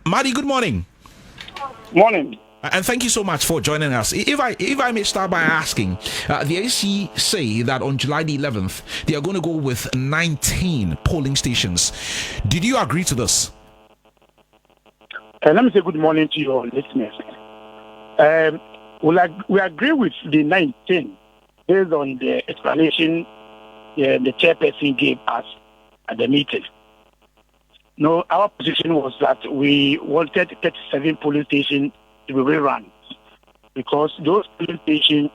Madi, good morning. Morning. And thank you so much for joining us. If I may start by asking, the AC say that on July the 11th, they are going to go with 19 polling stations. Did you agree to this? Let me say good morning to your listeners. We agree with the 19 based on the explanation the chairperson gave us at the meeting. No, our position was that we wanted 37 polling stations to be rerun because those polling stations,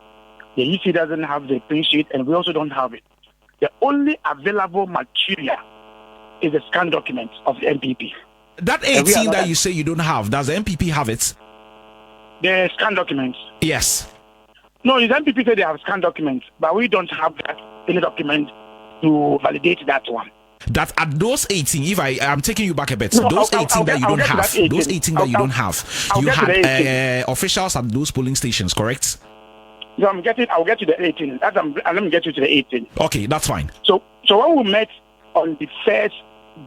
the EC doesn't have the print sheet and we also don't have it. The only available material is the scan document of the NPP. That 18 that you say you don't have, does the NPP have it? The scan documents? Yes. No, the NPP say they have scan documents, but we don't have that any document to validate that one. That at those 18, if I'm taking you back a bit, those 18 that you don't have, those 18 that you don't have, you had officials at those polling stations, correct? No, I'll get to the 18. Let me get you to the 18. Okay, that's fine. So when we met on the 1st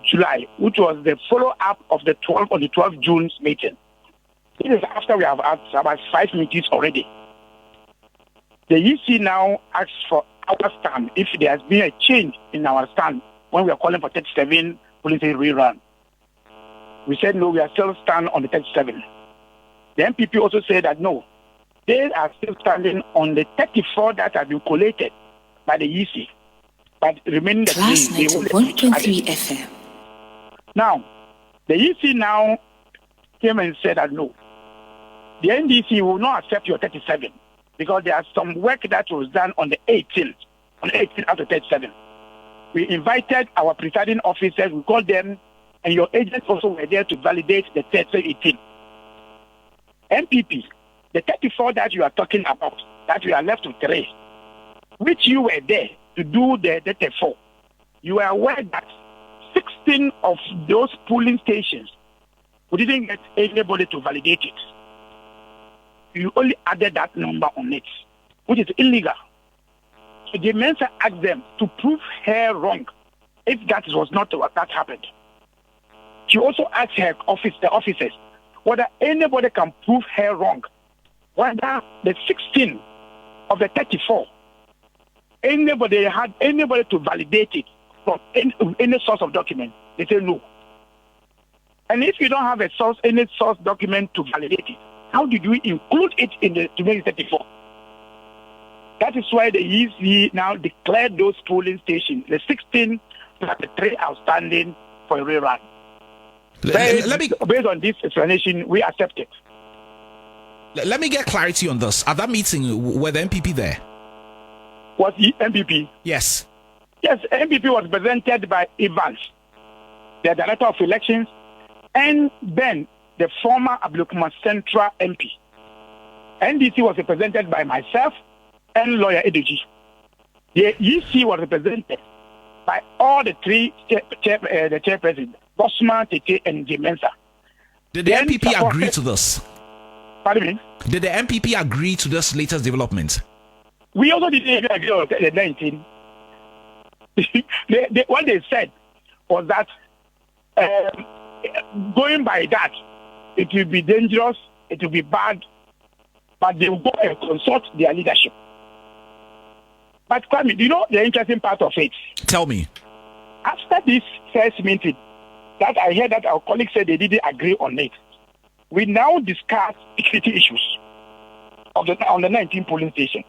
July, which was the follow-up of the 12th June meeting, this is after we have had about 5 meetings already. The EC now asks for our stand if there has been a change in our stand when we are calling for 37 police rerun. We said no, we are still stand on the 37. The NPP also said that no, they are still standing on the 34 that have been collated by the EC, but remaining the 1.3 FM. Now, the EC now came and said that no, the NDC will not accept your 37 because there are some work that was done on the 18th after 37. We invited our presiding officers, we called them, and your agents also were there to validate the 18. NPP, the 34 that you are talking about, that we are left with 3, which you were there to do the 34, you are aware that 16 of those polling stations, we didn't get anybody to validate it. You only added that number on it, which is illegal. So the Mensa asked them to prove her wrong if that was not what that happened. She also asked the officers, whether anybody can prove her wrong. Whether the 16 of the 34, anybody had anybody to validate it from any source of document. They say no. And if you don't have any source document to validate it, how did we include it in the 2034? That is why the EC now declared those polling stations, the 16 plus the 3 outstanding for a rerun. Based on this explanation, we accept it. Let me get clarity on this. At that meeting, were the NPP there? Was the NPP? Yes. Yes, NPP was presented by Evans, the Director of Elections, and Ben, the former Ablekuma Central MP. NDC was represented by myself and lawyer Edoji. The EC was represented by all the 3 the chairperson, Bosman, Tete, and Jimensa. Did the NPP agree to this? Pardon me? Did the NPP agree to this latest development? We also didn't agree on the 19. What they said was that going by that, it will be dangerous, it will be bad, but they will go and consult their leadership. But Kwame, do you know the interesting part of it? Tell me. After this first meeting, that I heard that our colleagues said they didn't agree on it. We now discuss security issues on the 19 polling station.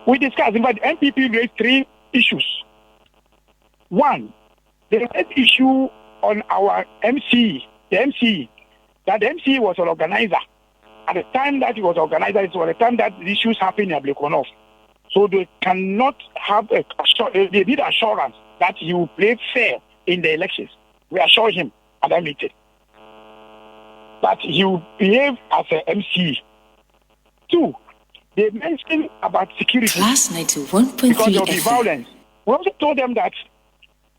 We discussed, in fact, NPP raised 3 issues. One, the first issue on our MCE, that the MCE was an organizer. At the time that he was organizer, it was the time that the issues happened in Ablekuma. So they cannot have they need assurance that he will play fair in the elections. We assure him at that meeting. But he will behave as an MCE. 2, they mentioned about security. Class 91.3 because of the violence. We also told them that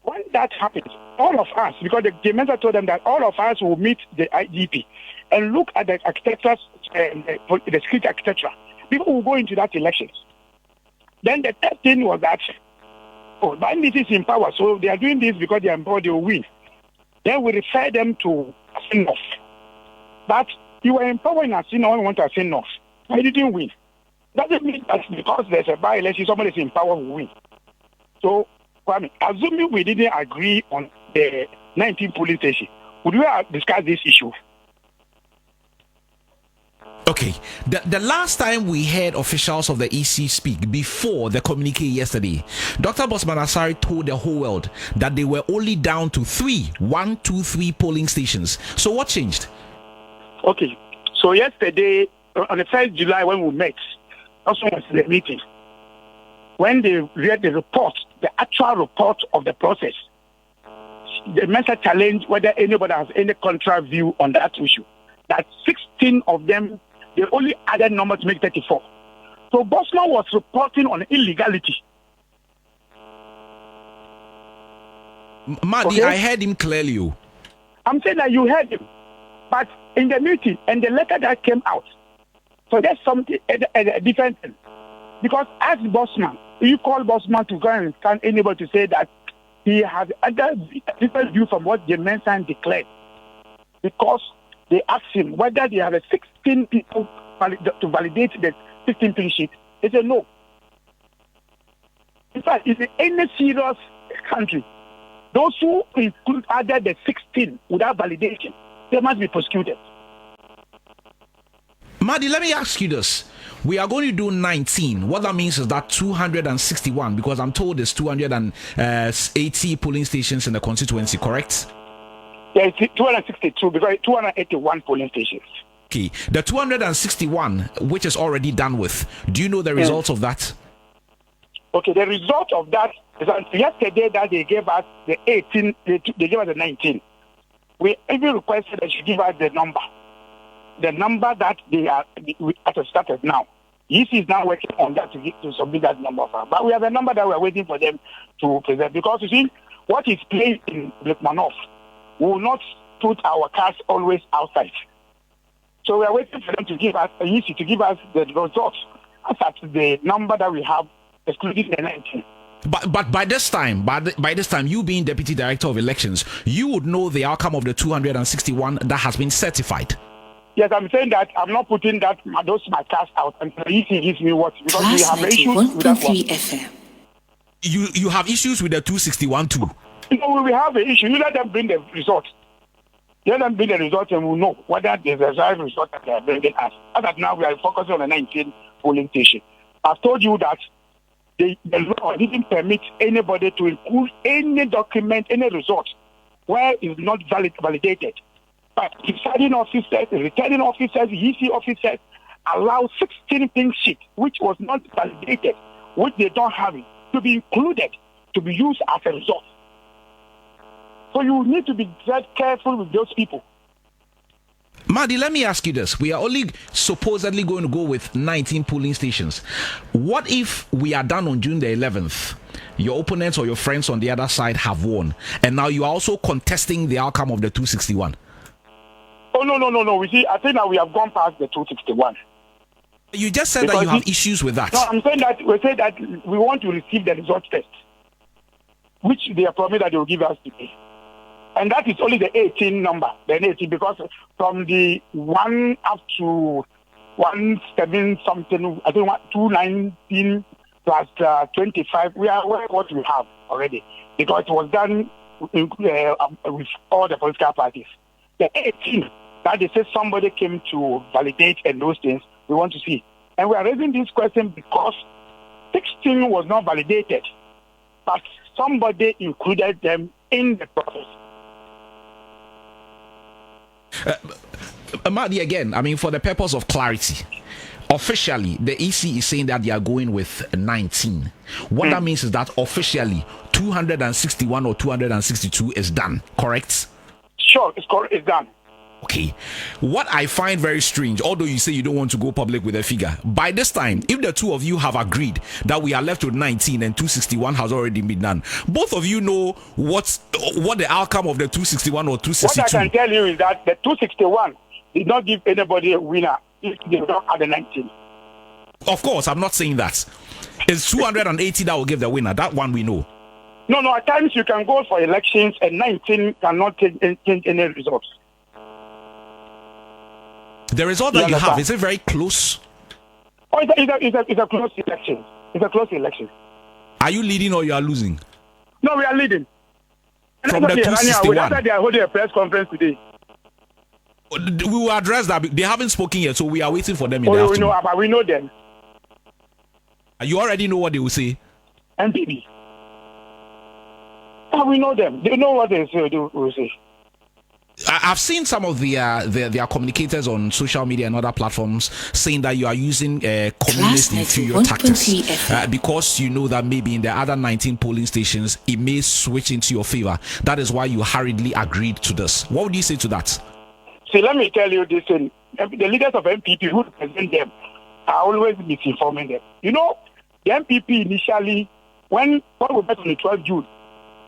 when that happens, all of us, because the mentor told them that all of us will meet the IGP and look at the architecture, the security architecture. People will go into that elections. Then the third thing was that Oh, but NDC is in power, so they are doing this because they are empowered, they will win. Then we refer them to Asin North. But you were empowered in Asin North, you want to Asin North. Why didn't you win? Doesn't mean that because there's a by-election, somebody is in power will win. So, Kwame, assuming we didn't agree on the 19 polling station, would we discuss this issue? Okay, the last time we heard officials of the EC speak before the communique yesterday, Dr. Bosman Asari told the whole world that they were only down to 3 polling stations. So what changed? Okay, so yesterday, on the 1st July when we met, also was the meeting, when they read the report, the actual report of the process, the minister challenged whether anybody has any contrary view on that issue. That 16 of them, they only added number to make 34. So Bosman was reporting on illegality. Madi, okay? I heard him clearly. I'm saying that you heard him. But in the meeting and the letter that came out, so there's something a different thing. Because as Bosman, you call Bosman to go and stand anybody to say that he has a different view from what the Mensan declared. Because they asked him whether they have 16 people to validate the 16 clean sheet. He said no. In fact, in any serious country, those who include added the 16 without validation, they must be prosecuted. Madi, let me ask you this. We are going to do 19. What that means is that 261, because I'm told there's 280 polling stations in the constituency, correct? Yeah, it's 262 because 281 polling stations. Okay, the 261, which is already done with, do you know the results of that? Okay, the result of that is that yesterday that they gave us the 18, they gave us the 19. We even requested that you give us the number that they are at the started now. EC is now working on that to submit that number. But we have a number that we are waiting for them to present because you see, what is played in Ablekuma will not put our cars always outside. So we are waiting for them to give us EC to give us the results as at the number that we have, excluding the 19. But by this time, you being Deputy Director of Elections, you would know the outcome of the 261 that has been certified. Yes, I'm saying that I'm not putting my cars out until the EC gives me what, because we have issues with that one. FM. You have issues with the 261 too. We have an issue. You let them bring the result. Let them bring the result and we'll know whether there's a desired result that they are bringing us. As of now, we are focusing on the 19 polling station. I've told you that the law didn't permit anybody to include any document, any result, where it's not validated. But deciding officers, returning officers, EC officers allow 16 pink sheets, which was not validated, which they don't have it, to be included, to be used as a result. So you need to be very careful with those people. Madi, let me ask you this. We are only supposedly going to go with 19 polling stations. What if we are done on June the 11th? Your opponents or your friends on the other side have won, and now you are also contesting the outcome of the 261. Oh, no. We see, I think that we have gone past the 261. You just said that you have issues with that. No, I'm saying that we want to receive the result first, which they have promised that they will give us today. And that is only the 18 number, the 18, because from the 1 up to 17 something, I think 219 plus 25, we are aware of what we have already, because it was done with all the political parties. The 18, that they say somebody came to validate and those things, we want to see. And we are raising this question because 16 was not validated, but somebody included them in the process. Madi, again, I mean, for the purpose of clarity, officially, the EC is saying that they are going with 19. What that means is that officially, 261 or 262 is done, correct? Sure, it's correct, it's done. Okay. What I find very strange, although you say you don't want to go public with a figure, by this time, if the two of you have agreed that we are left with 19 and 261 has already been done, both of you know what the outcome of the 261 or 262. What I can tell you is that the 261 did not give anybody a winner if they don't have the 19. Of course, I'm not saying that. It's 280 that will give the winner. That one we know. No, at times you can go for elections and 19 cannot change any results. The result that you have, is it very close? Oh, it's a close election. It's a close election. Are you leading or you are losing? No, we are leading. From the 261. After they are holding a press conference today. We will address that. They haven't spoken yet, so we are waiting for them in the afternoon. But we know them. You already know what they will say? NPP. We know them. They know what they will say. I've seen some of their communicators on social media and other platforms saying that you are using communist inferior tactics because you know that maybe in the other 19 polling stations it may switch into your favor. That is why you hurriedly agreed to this. What would you say to that? See, let me tell you this thing. The leaders of NPP who represent them are always misinforming them. You know, the NPP initially, when we met on the 12th June,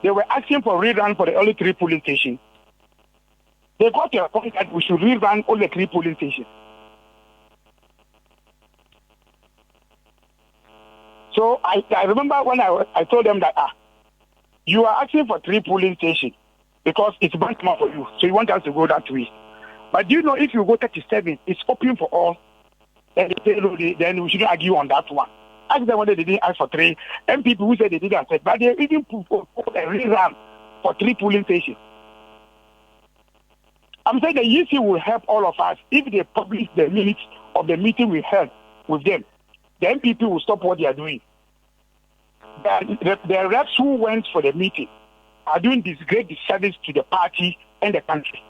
they were asking for rerun for the only 3 polling stations. They got to a point that we should rerun all the 3 polling stations. So I remember when I told them that, you are asking for 3 polling stations because it's benchmark for you. So you want us to go that way. But do you know if you go 37, it's open for all. Then we shouldn't argue on that one. Ask them whether they didn't ask for 3. And people who said they didn't accept, but they even put a rerun for 3 polling stations. I'm saying the EC will help all of us if they publish the minutes of the meeting we held with them. The NPP will stop what they are doing. The reps who went for the meeting are doing this great disservice to the party and the country.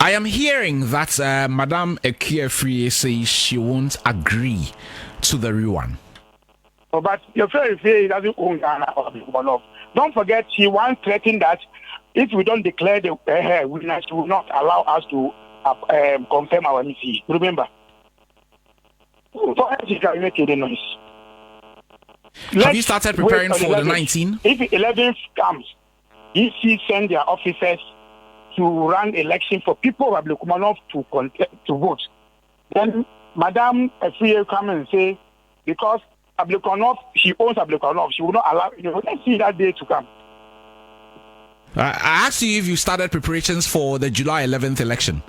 I am hearing that Madame Ay3ka says she won't agree to the rerun. Oh, but your friend doesn't own Ghana or Ablekuma. Don't forget, she once threatened that if we don't declare the winner, she will not allow us to confirm our EC. Remember? So she can make any noise. Have you started preparing for the 19? If 11th comes, EC send their officers to run election for people of Ablekuma to vote. Then Madame Ay3ka come and say, because Ablekuma, she owns Ablekuma, she will not allow, let's see that day to come. I asked you if you started preparations for the July 11th election.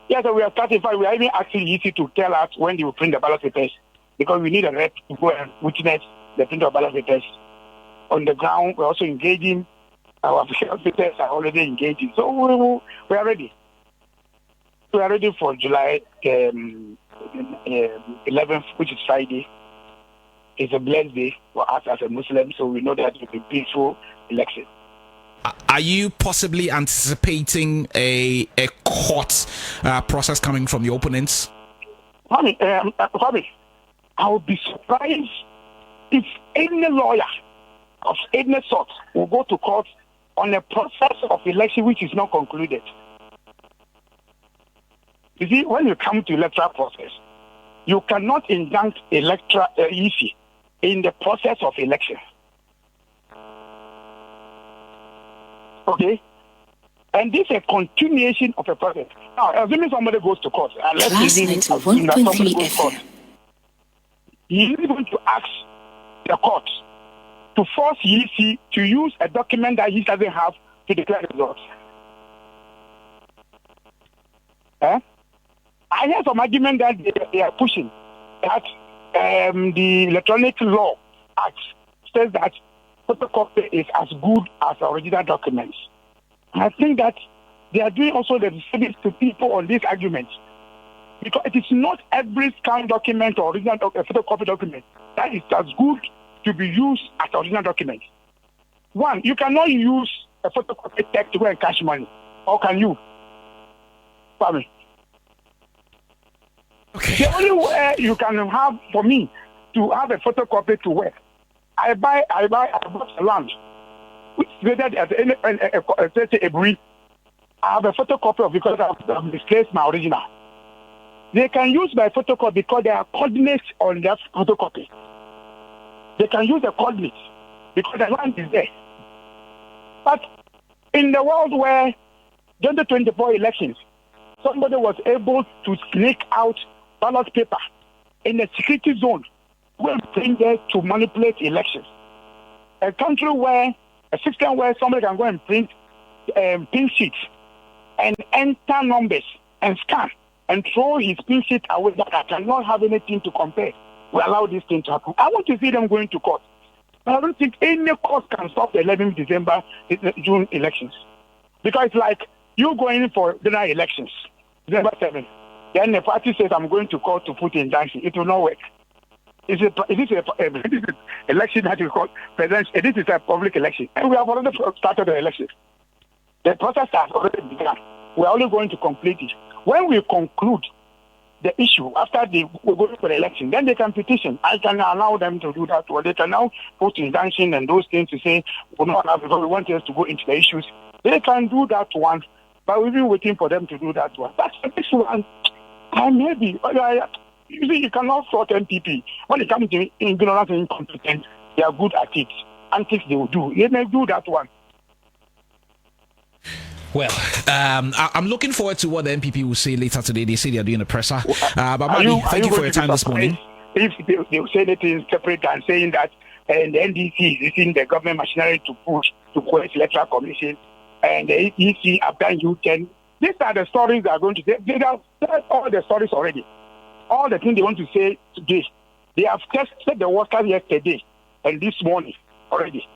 Yes, we are starting. We are even asking EC to tell us when they will print the ballot papers, because we need a rep to go and witness the print of ballot papers. On the ground, we're also engaging. Our officers are already engaging. So we are ready. We are ready for July 11th, which is Friday. It's a blessed day for us as a Muslim, so we know that it will be a peaceful election. Are you possibly anticipating a court process coming from the opponents? Fabi, I would be surprised if any lawyer of any sort will go to court on a process of election which is not concluded. You see, when you come to electoral process, you cannot injunct electoral EC in the process of election. Okay? And this is a continuation of a process. Now, assuming somebody goes to court, and let's assume somebody goes to court, he is going to ask the court to force EC to use a document that he doesn't have to declare results. I hear some argument that they are pushing that the Electronic Law Act says that photocopy is as good as the original documents. I think that they are doing also the service to people on this argument, because it is not every scanned document or original photocopy document that is as good to be used as the original document. One, you cannot use a photocopy text to go and cash money, or can you? Pardon me. Okay. The only way you can have, for me, to have a photocopy to work, I bought a land, which is rated as a brief. I have a photocopy of it because I've displaced my original. They can use my photocopy because there are coordinates on that photocopy. They can use the coordinates because the land is there. But in the world where 2024 elections, somebody was able to sneak out ballot paper in a security zone go and print there to manipulate elections. A system where somebody can go and print pin sheets and enter numbers and scan and throw his pin sheet away that I cannot have anything to compare. We allow this thing to happen. I want to see them going to court. But I don't think any court can stop the 11th December June elections. Because it's like you going for general elections, December 7th. Then the party says, I'm going to court to put injunction. It will not work. It is an election that is called presidential. This is a public election. And we have already started the election. The process has already begun. We are only going to complete it. When we conclude the issue, after we go for the election, then they can petition. I can allow them to do that. Or they can now put injunction and those things to say, we want us to go into the issues. They can do that one, but we've been waiting for them to do that one. That's the next one. Maybe. You see, you cannot fault NPP. When it comes to ignorance and incompetence, they are good at it. Antics they will do. They may do that one. Well, I'm looking forward to what the NPP will say later today. They say they are doing a presser. But Madi, thank you for your time this morning. If they will say anything separate than saying that the NDC is using the government machinery to push to quench electoral commission and the EC have done U10, these are the stories they are going to say. They have said all the stories already. All the things they want to say today. They have tested the workers yesterday and this morning already.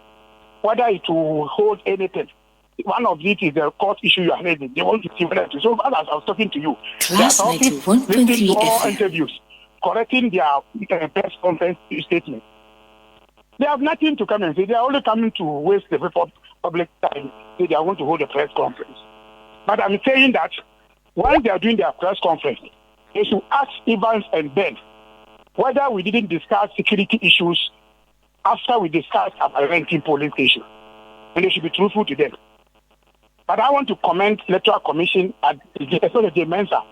Whether it will hold anything. One of it is the court issue you are raising. They want to see whether to. So as I was talking to you, Class 91.3 listening to all FM. interviews, correcting their press conference statement. They have nothing to come and say. They are only coming to waste the public time. They are going to hold a press conference. But I'm saying that while they are doing their press conference, they should ask Evans and Ben whether we didn't discuss security issues after we discussed about renting polling station. And they should be truthful to them. But I want to commend Electoral Commission at the Mensa,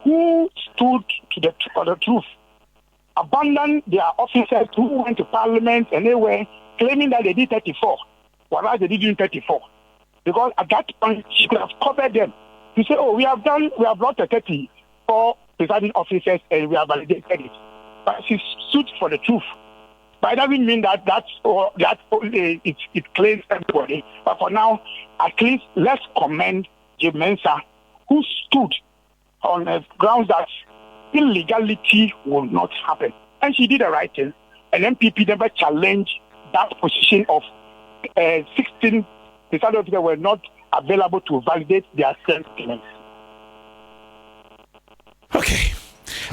who stood for the truth, abandoned their officers who went to Parliament and they were claiming that they did 34, whereas they didn't 34. Because at that point, she could have covered them to say, oh, we have brought the 34 presiding officers and we have validated it. But she stood for the truth. But it doesn't mean that it claims everybody. But for now, at least let's commend Jim Mensa, who stood on the grounds that illegality will not happen. And she did the right thing. And NPP never challenged that position of 16 presiding officers were not available to validate their sentiments. Okay.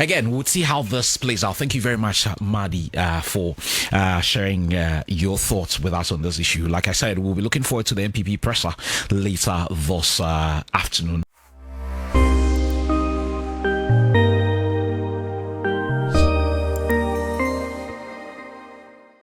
Again, we'll see how this plays out. Thank you very much, Madi, for sharing your thoughts with us on this issue. Like I said, we'll be looking forward to the NPP presser later this afternoon.